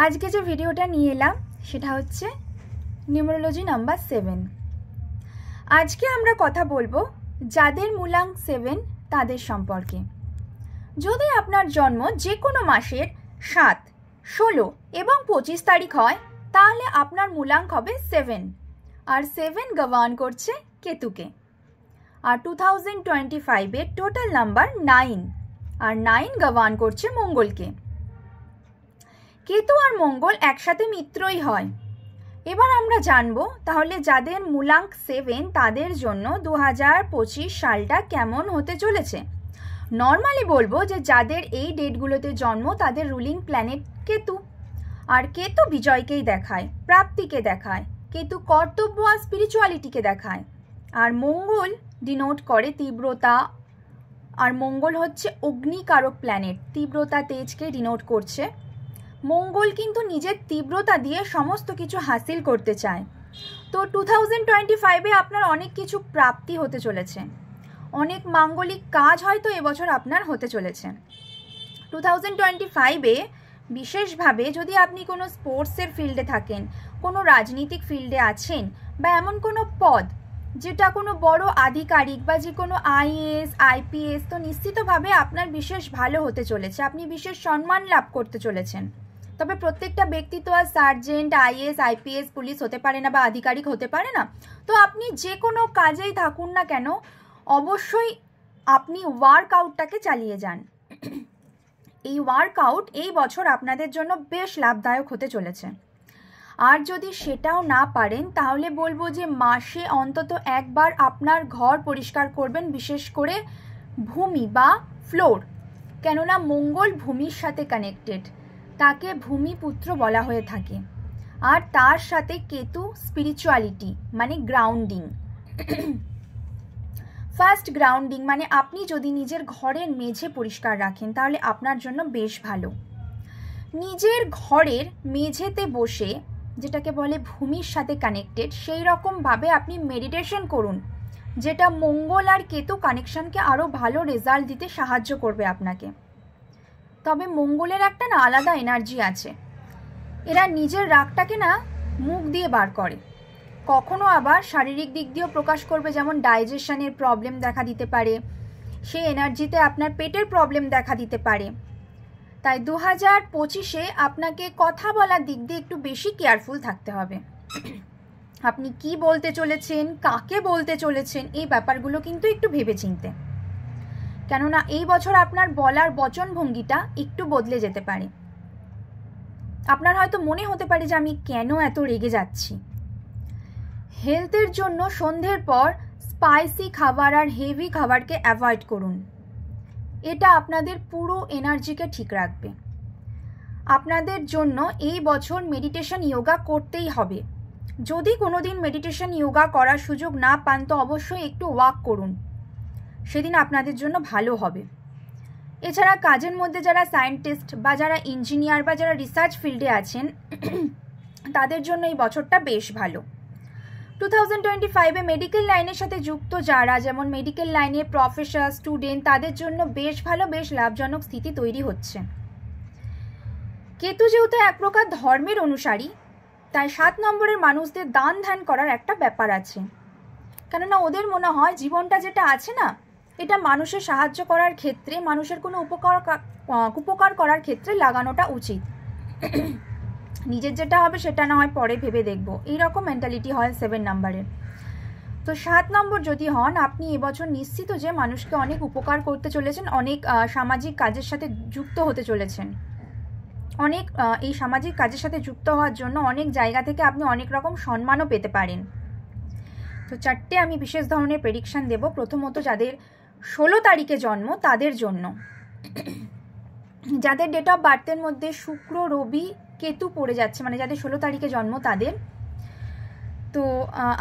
আজকে যে ভিডিওটা নিয়ে এলাম সেটা হচ্ছে নিউমারোলজি নাম্বার 7। আজকে আমরা কথা বলবো যাদের মূলাঙ্ক 7 তাদের সম্পর্কে। যদি আপনার জন্ম যে কোনো মাসের 7, 16 এবং 25 তারিখ হয় তাহলে আপনার মূলাঙ্ক হবে 7, আর 7 গভার্ন করছে কেতুকে। আর 2025 এর টোটাল নাম্বার 9, আর 9 গভার্ন করছে মঙ্গলকে। কেতু আর মঙ্গল একসাথে মিত্রই হয়। এবার আমরা জানবো তাহলে যাদের মূলাঙ্ক 7 তাদের জন্য 2025 সালটা কেমন হতে চলেছে। নর্মালি বলবো যে যাদের এই ডেটগুলোতে জন্ম তাদের রুলিং প্ল্যানেট কেতু, আর কেতু বিজয়কেই দেখায়, প্রাপ্তিকে দেখায়, কেতু কর্তব্য আর স্পিরিচুয়ালিটিকে দেখায়, আর মঙ্গল ডিনোট করে তীব্রতা, আর মঙ্গল হচ্ছে অগ্নিকারক প্ল্যানেট, তীব্রতা তেজকে ডিনোট করছে। মঙ্গল কিন্তু নিজের তীব্রতা দিয়ে সমস্ত কিছু হাসিল করতে চায়। তো 2025-এ আপনার অনেক কিছু প্রাপ্তি হতে চলেছে, অনেক মাঙ্গলিক কাজ হয়তো এবছর আপনার হতে চলেছে। 2025-এ বিশেষভাবে যদি আপনি কোনো স্পোর্টসের ফিল্ডে থাকেন, কোনো রাজনৈতিক ফিল্ডে আছেন, বা এমন কোনো পদ যেটা কোনো বড় আধিকারিক বা যে কোনো আইএএস আইপিএস, তো নিশ্চিতভাবে আপনার বিশেষ ভালো হতে চলেছে, আপনি বিশেষ সম্মান লাভ করতে চলেছেন। তবে প্রত্যেকটা ব্যক্তি তো আর সার্জেন্ট, আইএএস আইপিএস, পুলিশ হতে পারে না বা আধিকারিক হতে পারে না। তো আপনি যে কোনো কাজেই থাকুন না কেন অবশ্যই আপনি ওয়ার্কআউটটাকে চালিয়ে যান। এই ওয়ার্কআউট এই বছর আপনাদের জন্য বেশ লাভদায়ক হতে চলেছে। আর যদি সেটাও না পারেন তাহলে বলবো যে মাসে অন্তত একবার আপনার ঘর পরিষ্কার করবেন, বিশেষ করে ভূমি বা ফ্লোর, কেননা মঙ্গল ভূমির সাথে কানেক্টেড, তাকে ভূমিপুত্র বলা হয়ে থাকে। আর তার সাথে কেতু স্পিরিচুয়ালিটি মানে গ্রাউন্ডিং। ফার্স্ট গ্রাউন্ডিং মানে আপনি যদি নিজের ঘরের মেঝে পরিষ্কার রাখেন তাহলে আপনার জন্য বেশ ভালো। নিজের ঘরের মেঝেতে বসে, যেটাকে বলে ভূমির সাথে কানেক্টেড, সেই রকমভাবে আপনি মেডিটেশন করুন, যেটা মঙ্গল আর কেতু কানেকশনকে আরও ভালো রেজাল্ট দিতে সাহায্য করবে আপনাকে। তবে মঙ্গলের একটা না আলাদা এনার্জি আছে, এরা নিজের রাগটাকে না মুখ দিয়ে বার করে, কখনো আবার শারীরিক দিক দিয়েও প্রকাশ করবে, যেমন ডাইজেশনের প্রবলেম দেখা দিতে পারে, সেই এনার্জিতে আপনার পেটের প্রবলেম দেখা দিতে পারে। তাই 2025-এ আপনাকে কথা বলার দিক দিয়ে একটু বেশি কেয়ারফুল থাকতে হবে। আপনি কি বলতে চলেছেন, কাকে বলতে চলেছেন, এই ব্যাপারগুলো কিন্তু একটু ভেবেচিন্তে, কেননা এই বছর আপনার বলার বচনভঙ্গিটা একটু বদলে যেতে পারে। আপনার হয়তো মনে হতে পারে যে আমি কেন এত রেগে যাচ্ছি। হেলথের জন্য সন্ধ্যের পর স্পাইসি খাবার আর হেভি খাবারকে অ্যাভয়েড করুন, এটা আপনাদের পুরো এনার্জিকে ঠিক রাখবে। আপনাদের জন্য এই বছর মেডিটেশন যোগা করতেই হবে। যদি কোনোদিন মেডিটেশন যোগা করার সুযোগ না পান তো অবশ্যই একটু ওয়াক করুন, সেদিন আপনাদের জন্য ভালো হবে। এছাড়া কাজের মধ্যে যারা সায়েন্টিস্ট বা যারা ইঞ্জিনিয়ার বা যারা রিসার্চ ফিল্ডে আছেন তাদের জন্য এই বছরটা বেশ ভালো। 2025-এ মেডিকেল লাইনের সাথে যুক্ত যারা, যেমন মেডিকেল লাইনের প্রফেসর, স্টুডেন্ট, তাদের জন্য বেশ ভালো, বেশ লাভজনক স্থিতি তৈরি হচ্ছে। কেতু যেহেতু এক প্রকার ধর্মের অনুসারী, তাই 7 নম্বরের মানুষদের দান ধ্যান করার একটা ব্যাপার আছে, কেননা ওদের মনে হয় জীবনটা যেটা আছে না, এটা মানুষের সাহায্য করার ক্ষেত্রে, মানুষের কোনো উপকার করার ক্ষেত্রে লাগানোটা উচিত। নিজের যেটা হবে সেটা না হয় পরে ভেবে দেখবো, এইরকম মেন্টালিটি হয় 7 নম্বরের। তো 7 নম্বর যদি হন, আপনি এবছর নিশ্চিত যে মানুষকে অনেক উপকার করতে চলেছেন, অনেক সামাজিক কাজের সাথে যুক্ত হতে চলেছেন। অনেক এই সামাজিক কাজের সাথে যুক্ত হওয়ার জন্য অনেক জায়গা থেকে আপনি অনেক রকম সম্মানও পেতে পারেন। তো 4টে আমি বিশেষ ধরনের প্রেডিকশন দেব। প্রথমত যাদের 16 তারিখে জন্ম তাদের জন্য, যাদের ডেট অফ বার্থের মধ্যে শুক্র, রবি, কেতু পড়ে যাচ্ছে, মানে যাদের 16 তারিখে জন্ম তাদের। তো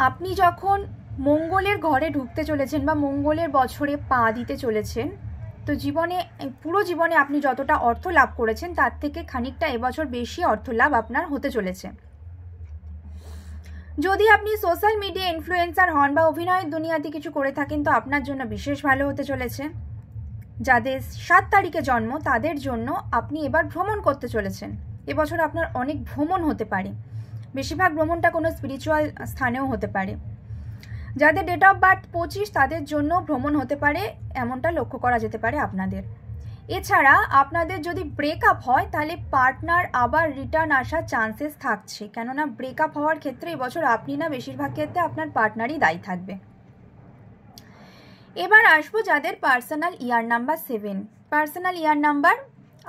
আপনি যখন মঙ্গলের ঘরে ঢুকতে চলেছেন বা মঙ্গলের বছরে পা দিতে চলেছেন, তো জীবনে, পুরো জীবনে আপনি যতটা অর্থ লাভ করেছেন তার থেকে খানিকটা এবছর বেশি অর্থ লাভ আপনার হতে চলেছে। যদি আপনি সোশ্যাল মিডিয়া ইনফ্লুয়েন্সার হন বা অভিনয়ের দুনিয়াতে কিছু করে থাকেন তো আপনার জন্য বিশেষ ভালো হতে চলেছে। যাদের 7 তারিখে জন্ম তাদের জন্য আপনি এবার ভ্রমণ করতে চলেছেন এবছর আপনার অনেক ভ্রমণ হতে পারে, বেশিরভাগ ভ্রমণটা কোনো স্পিরিচুয়াল স্থানেও হতে পারে। যাদের ডেট অফ বার্থ 25 তাদের জন্য ভ্রমণ হতে পারে, এমনটা লক্ষ্য করা যেতে পারে আপনাদের। এছাড়া আপনাদের যদি ব্রেকআপ হয় তাহলে পার্টনার আবার রিটার্ন আসার চান্সেস থাকছে, কেননা ব্রেকআপ হওয়ার ক্ষেত্রে এবছর আপনি না, বেশিরভাগ ক্ষেত্রে আপনার পার্টনারই দায়ী থাকবে। এবার আসবো যাদের পার্সোনাল ইয়ার নাম্বার 7। পার্সোনাল ইয়ার নাম্বার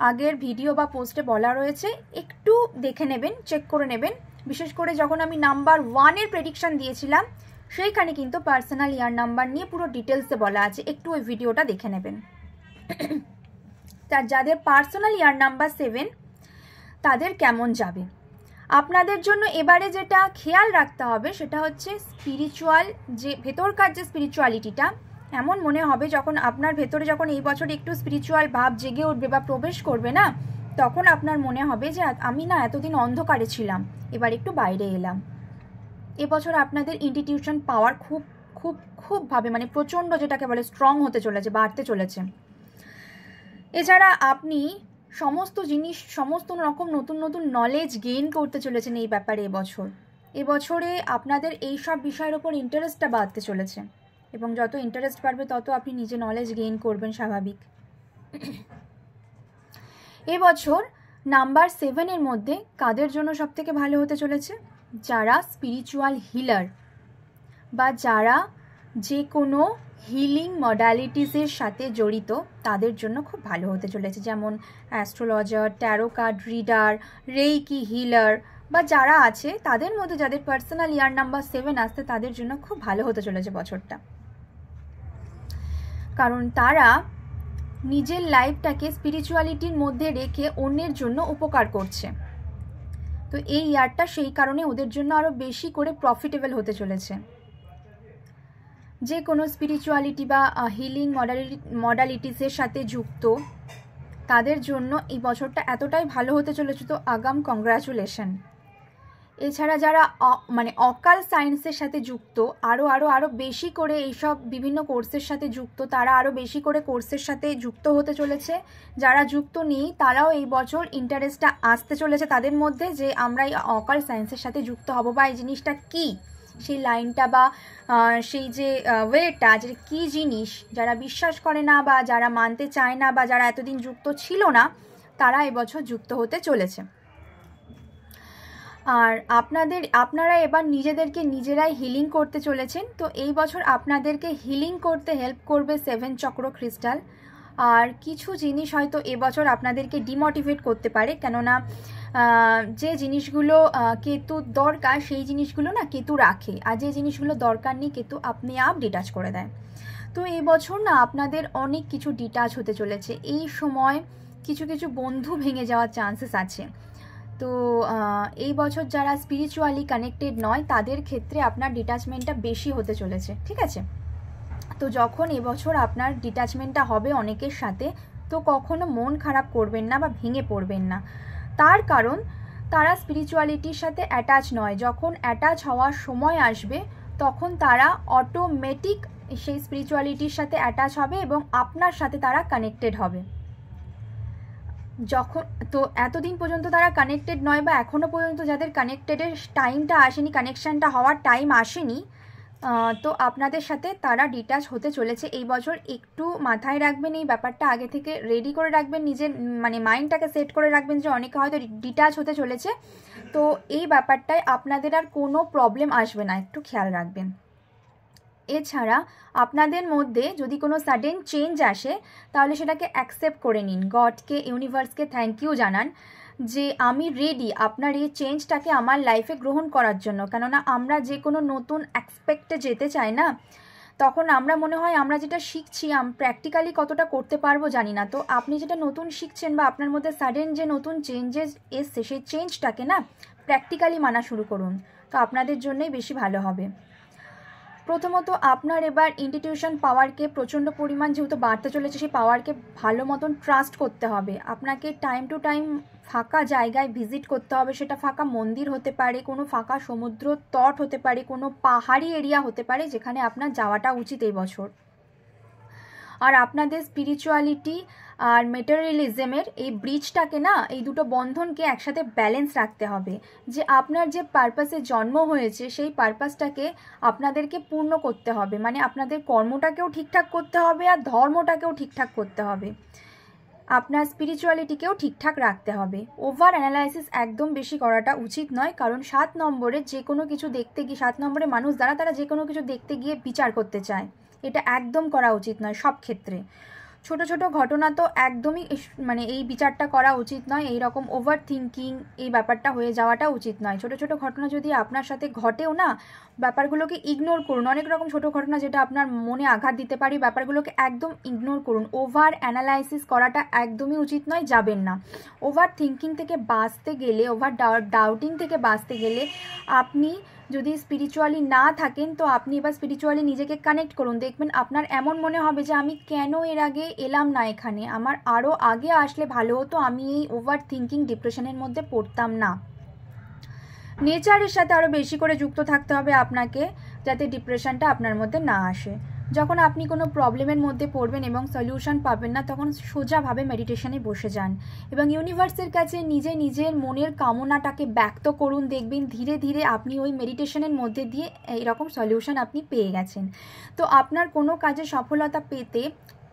আগের ভিডিও বা পোস্টে বলা রয়েছে, একটু দেখে নেবেন, চেক করে নেবেন। বিশেষ করে যখন আমি নাম্বার 1-এর প্রেডিকশন দিয়েছিলাম সেইখানে কিন্তু পার্সোনাল ইয়ার নাম্বার নিয়ে পুরো ডিটেলসে বলা আছে, একটু ওই ভিডিওটা দেখে নেবেন। তার যাদের পার্সোনাল ইয়ার নাম্বার 7 তাদের কেমন যাবে, আপনাদের জন্য এবারে যেটা খেয়াল রাখতে হবে সেটা হচ্ছে স্পিরিচুয়াল যে ভেতরকার যে স্পিরিচুয়ালিটিটা, এমন মনে হবে যখন আপনার ভেতরে যখন এই বছর একটু স্পিরিচুয়াল ভাব জেগে উঠবে বা প্রবেশ করবে না, তখন আপনার মনে হবে যে আমি না এতদিন অন্ধকারে ছিলাম, এবার একটু বাইরে এলাম। এবছর আপনাদের ইনটিটিউশন পাওয়ার খুব খুব খুবভাবে মানে প্রচণ্ড, যেটাকে বলে স্ট্রং হতে চলেছে, বাড়তে চলেছে। এছাড়া আপনি সমস্ত জিনিস, সমস্ত রকম নতুন নতুন নলেজ গেইন করতে চলেছেন এই ব্যাপারে এবছরে আপনাদের এই সব বিষয়ের ওপর ইন্টারেস্টটা বাড়তে চলেছে, এবং যত ইন্টারেস্ট বাড়বে তত আপনি নিজে নলেজ গেইন করবেন, স্বাভাবিক। এবছর নাম্বার 7-এর মধ্যে কাদের জন্য সবথেকে ভালো হতে চলেছে, যারা স্পিরিচুয়াল হিলার বা যারা যে কোনো হিলিং মডালিটিসের সাথে জড়িত তাদের জন্য খুব ভালো হতে চলেছে, যেমন astrologer, tarot card reader, reiki healer বা যারা আছে তাদের মধ্যে যাদের পার্সোনাল ইয়ার নাম্বার 7 আসছে তাদের জন্য খুব ভালো হতে চলেছে বছরটা, কারণ তারা নিজের লাইফটাকে স্পিরিচুয়ালিটির মধ্যে রেখে অন্যের জন্য উপকার করছে। তো এই ইয়ারটা সেই কারণে ওদের জন্য আরও বেশি করে প্রফিটেবল হতে চলেছে। যে কোনো স্পিরিচুয়ালিটি বা হিলিং মডালিটিসের সাথে যুক্ত তাদের জন্য এই বছরটা এতটাই ভালো হতে চলেছে, তো আগাম কংগ্রাচুলেশন। এছাড়া যারা মানে অকাল সায়েন্সের সাথে যুক্ত, আরও বেশি করে এইসব বিভিন্ন কোর্সের সাথে যুক্ত, তারা আরও বেশি করে কোর্সের সাথে যুক্ত হতে চলেছে। যারা যুক্ত নেই তারাও এই বছর ইন্টারেস্টটা আসতে চলেছে তাদের মধ্যে, যে আমরা এই অকাল সায়েন্সের সাথে যুক্ত হব, বা এই জিনিসটা কী সেই লাইনটা বা সেই যে ওয়েটা, যে কী জিনিস যারা বিশ্বাস করে না বা যারা মানতে চায় না বা যারা এতদিন যুক্ত ছিল না, তারা এবছর যুক্ত হতে চলেছে। আর আপনারা এবার নিজেদেরকে নিজেরাই হিলিং করতে চলেছেন। তো এই বছর আপনাদেরকে হিলিং করতে হেল্প করবে 7 চক্র ক্রিস্টাল। আর কিছু জিনিস হয়তো এবছর আপনাদেরকে ডিমোটিভেট করতে পারে, কেননা যে জিনিসগুলো কেতুর দরকার সেই জিনিসগুলো না কেতু রাখে, আর যে জিনিসগুলো দরকার নেই কেতু আপনি আপ ডিটাচ করে দেয়। তো এই বছর না আপনাদের অনেক কিছু ডিটাচ হতে চলেছে। এই সময় কিছু কিছু বন্ধু ভেঙে যাওয়ার চান্সেস আছে। তো এই বছর যারা স্পিরিচুয়ালি কানেক্টেড নয় তাদের ক্ষেত্রে আপনার ডিটাচমেন্টটা বেশি হতে চলেছে, ঠিক আছে? তো যখন এবছর আপনার ডিটাচমেন্টটা হবে অনেকের সাথে, তো কখনো মন খারাপ করবেন না বা ভেঙে পড়বেন না, তার কারণ তারা স্পিরিচুয়ালিটির সাথে অ্যাটাচ নয়। যখন অ্যাটাচ হওয়ার সময় আসবে তখন তারা অটোমেটিক সেই স্পিরিচুয়ালিটির সাথে অ্যাটাচ হবে এবং আপনার সাথে তারা কানেক্টেড হবে। যখন তো এতদিন পর্যন্ত তারা কানেক্টেড নয় বা এখনও পর্যন্ত যাদের কানেক্টেডের টাইমটা আসেনি, কানেকশানটা হওয়ার টাইম আসেনি, তো আপনাদের সাথে তারা ডিটাচ হতে চলেছে এই বছর। একটু মাথায় রাখবেন এই ব্যাপারটা, আগে থেকে রেডি করে রাখবেন, নিজের মানে মাইন্ডটাকে সেট করে রাখবেন যে অনেকে হয়তো ডিটাচ হতে চলেছে। তো এই ব্যাপারটায় আপনাদের আর কোনো প্রবলেম আসবে না, একটু খেয়াল রাখবেন। এছাড়া আপনাদের মধ্যে যদি কোনো সাডেন চেঞ্জ আসে তাহলে সেটাকে অ্যাকসেপ্ট করে নিন, গডকে, ইউনিভার্সকে থ্যাংক ইউ জানান যে আমি রেডি আপনার এই চেঞ্জটাকে আমার লাইফে গ্রহণ করার জন্য। কেননা আমরা যে কোনো নতুন অ্যাসপেক্টে যেতে চাই না, তখন আমরা মনে হয় আমরা যেটা শিখছি প্র্যাকটিক্যালি কতটা করতে পারবো জানি না। তো আপনি যেটা নতুন শিখছেন বা আপনার মধ্যে সাডেন যে নতুন চেঞ্জেস এসছে সেই চেঞ্জটাকে না প্র্যাকটিক্যালি মানা শুরু করুন, তো আপনাদের জন্যই বেশি ভালো হবে। প্রথমত আপনার এবার ইনটিটিউশন পাওয়ারকে প্রচণ্ড পরিমাণ যেহেতু বাড়তে চলেছে, সেই পাওয়ারকে ভালো মতন ট্রাস্ট করতে হবে। আপনাকে টাইম টু টাইম ফাঁকা জায়গায় ভিজিট করতে হবে, সেটা ফাঁকা মন্দির হতে পারে, কোনো ফাঁকা সমুদ্র তট হতে পারে, কোনো পাহাড়ি এরিয়া হতে পারে, যেখানে আপনার যাওয়াটা উচিত এই বছর। আর আপনাদের স্পিরিচুয়ালিটি আর মেটেরিয়ালিজমের এই ব্রিজটাকে না, এই দুটো বন্ধনকে একসাথে ব্যালেন্স রাখতে হবে। যে আপনার যে পারপাসে জন্ম হয়েছে সেই পারপাসটাকে আপনাদেরকে পূর্ণ করতে হবে, মানে আপনাদের কর্মটাকেও ঠিকঠাক করতে হবে আর ধর্মটাকেও ঠিকঠাক করতে হবে, আপনার স্পিরিচুয়ালিটিকেও ঠিকঠাক রাখতে হবে। ওভার অ্যানালাইসিস একদম বেশি করাটা উচিত নয়, কারণ 7 নম্বরে যে কোনো কিছু দেখতে গিয়ে, 7 নম্বরে মানুষ দ্বারা তারা যে কোনো কিছু দেখতে গিয়ে বিচার করতে চায়, এটা একদম করা উচিত নয় সব ক্ষেত্রে। ছোট ছোট ঘটনা তো একদমই মানে এই বিচারটা করা উচিত নয়, এই রকম ওভার থিঙ্কিং এই ব্যাপারটা হয়ে যাওয়াটা উচিত নয়। ছোট ছোট ঘটনা যদি আপনার সাথে ঘটেও না, ব্যাপারগুলোকে ইগনোর করুন। অনেক রকম ছোট ঘটনা যেটা আপনার মনে আঘাত দিতে পারে, ব্যাপারগুলোকে একদম ইগনোর করুন। ওভার অ্যানালাইসিস করাটা একদমই উচিত নয়, যাবেন না। ওভার থিঙ্কিং থেকে বাঁচতে গেলে, ওভার ডাউটিং থেকে বাঁচতে গেলে আপনি যদি স্পিরিচুয়ালি না থাকেন তো আপনি এবার স্পিরিচুয়ালি নিজেকে কানেক্ট করুন। দেখবেন আপনার এমন মনে হবে যে আমি কেন এর আগে এলাম না এখানে, আমার আরও আগে আসলে ভালো হতো, আমি এই ওভার থিঙ্কিং ডিপ্রেশনের মধ্যে পড়তাম না। নেচারের সাথে আরও বেশি করে যুক্ত থাকতে হবে আপনাকে, যাতে ডিপ্রেশনটা আপনার মধ্যে না আসে। যখন আপনি কোনো প্রবলেমের মধ্যে পড়বেন এবং সলিউশন পাবেন না, তখন সোজাভাবে মেডিটেশনে বসে যান এবং ইউনিভার্সের কাছে নিজের মনের কামনাটাকে ব্যক্ত করুন। দেখবেন ধীরে ধীরে আপনি ওই মেডিটেশনের মধ্যে দিয়ে এইরকম সলিউশন আপনি পেয়ে গেছেন। তো আপনার কোনো কাজে সফলতা পেতে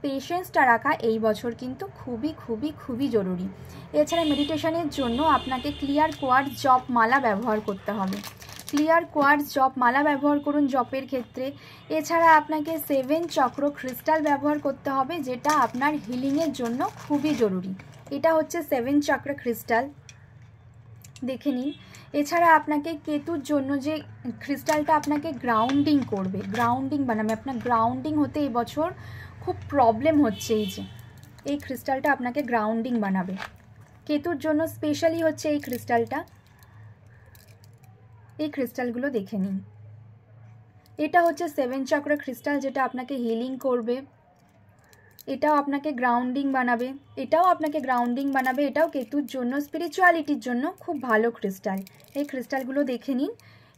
পেশেন্সটা রাখা এই বছর কিন্তু খুবই খুবই খুবই জরুরি। এছাড়া মেডিটেশনের জন্য আপনাকে ক্লিয়ার কোয়ার্টজ জপ মালা ব্যবহার করতে হবে। ক্লিয়ার কোয়ার্টজ জপ মালা ব্যবহার করুন জপের ক্ষেত্রে। এছাড়া আপনাকে 7 চক্র ক্রিস্টাল ব্যবহার করতে হবে, যেটা আপনার হিলিংয়ের জন্য খুবই জরুরি। এটা হচ্ছে 7 চক্র ক্রিস্টাল, দেখে নিন। এছাড়া আপনাকে কেতুর জন্য যে ক্রিস্টালটা আপনাকে গ্রাউন্ডিং করবে, গ্রাউন্ডিং বানাবে, আপনার গ্রাউন্ডিং হতে এবছর খুব প্রবলেম হচ্ছে, এই ক্রিস্টালটা আপনাকে গ্রাউন্ডিং বানাবে। কেতুর জন্য স্পেশালি হচ্ছে এই ক্রিস্টালটা। এই ক্রিস্টালগুলো দেখে নিন। এটা হচ্ছে 7 চক্র ক্রিস্টাল, যেটা আপনাকে হিলিং করবে, এটাও আপনাকে গ্রাউন্ডিং বানাবে, এটাও আপনাকে গ্রাউন্ডিং বানাবে। এটাও কেতুর জন্য, স্পিরিচুয়ালিটির জন্য খুব ভালো ক্রিস্টাল। এই ক্রিস্টালগুলো দেখে নিন।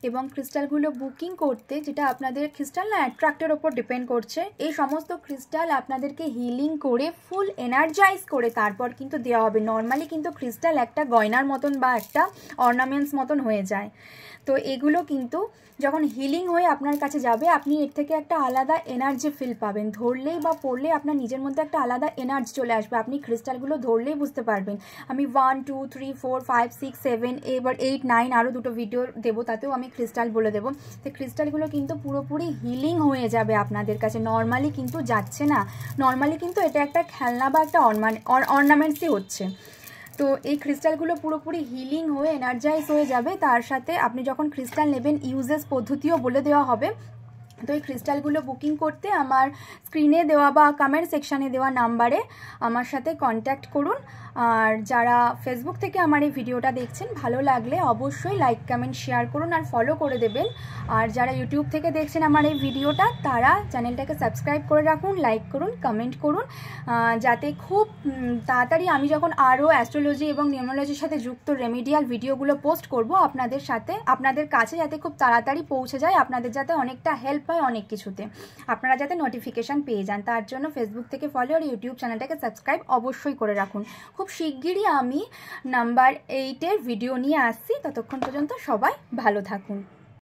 এবং ক্রিস্টালগুলো বুকিং করতে, যেটা আপনাদের ক্রিস্টাল না অ্যাট্রাক্টের ওপর ডিপেন্ড করছে, এই সমস্ত ক্রিস্টাল আপনাদেরকে হিলিং করে ফুল এনার্জাইজ করে তারপর কিন্তু দেওয়া হবে। নর্মালি কিন্তু ক্রিস্টাল একটা গয়নার মতন বা একটা অর্নামেন্টস মতন হয়ে যায়, তো এগুলো কিন্তু যখন হিলিং হয়ে আপনার কাছে যাবে, আপনি এর থেকে একটা আলাদা এনার্জি ফিল পাবেন। ধরলেই বা পড়লে আপনার নিজের মধ্যে একটা আলাদা এনার্জি চলে আসবে। আপনি ক্রিস্টালগুলো ধরলেই বুঝতে পারবেন। আমি 1 2 3 4 5 6 7 এবার 8 9 আরও দুটো ভিডিও দেবো, তাতেও আমি ক্রিস্টাল বলে দেবো। তো ক্রিস্টালগুলো কিন্তু পুরোপুরি হিলিং হয়ে যাবে আপনাদের কাছে। নর্মালি কিন্তু যাচ্ছে না, নর্মালি কিন্তু এটা একটা খেলনা বা একটা অর্নামেন্টসই হচ্ছে। তো এই ক্রিস্টালগুলো পুরোপুরি হিলিং হয়ে এনার্জাইজ হয়ে যাবে। তার সাথে আপনি যখন ক্রিস্টাল নেবেন ইউজেস পদ্ধতিও বলে দেওয়া হবে। তো এই ক্রিস্টালগুলো বুকিং করতে আমার স্ক্রিনে দেওয়া বা কমেন্ট সেকশানে দেওয়া নাম্বারে আমার সাথে কন্ট্যাক্ট করুন। আর যারা ফেসবুক থেকে আমার এই ভিডিওটা দেখছেন, ভালো লাগলে অবশ্যই লাইক কমেন্ট শেয়ার করুন আর ফলো করে দেবেন। আর যারা ইউটিউব থেকে দেখছেন আমার এই ভিডিওটা, তারা চ্যানেলটাকে সাবস্ক্রাইব করে রাখুন, লাইক করুন, কমেন্ট করুন, যাতে খুব তাড়াতাড়ি আমি যখন আরও অ্যাস্ট্রোলজি এবং নিউমোলজির সাথে যুক্ত রেমিডিয়াল ভিডিওগুলো পোস্ট করব আপনাদের কাছে, যাতে খুব তাড়াতাড়ি পৌঁছে যায়, আপনাদের যাতে অনেকটা হেল্প হয় অনেক কিছুতে, আপনারা যাতে নোটিফিকেশান পেয়ে যান। তার জন্য ফেসবুক থেকে ফলো আর ইউটিউব চ্যানেলটাকে সাবস্ক্রাইব অবশ্যই করে রাখুন। খুব শিগগিরই আমি নাম্বার 8-এর ভিডিও নিয়ে আসছি। ততক্ষণ পর্যন্ত সবাই ভালো থাকুন।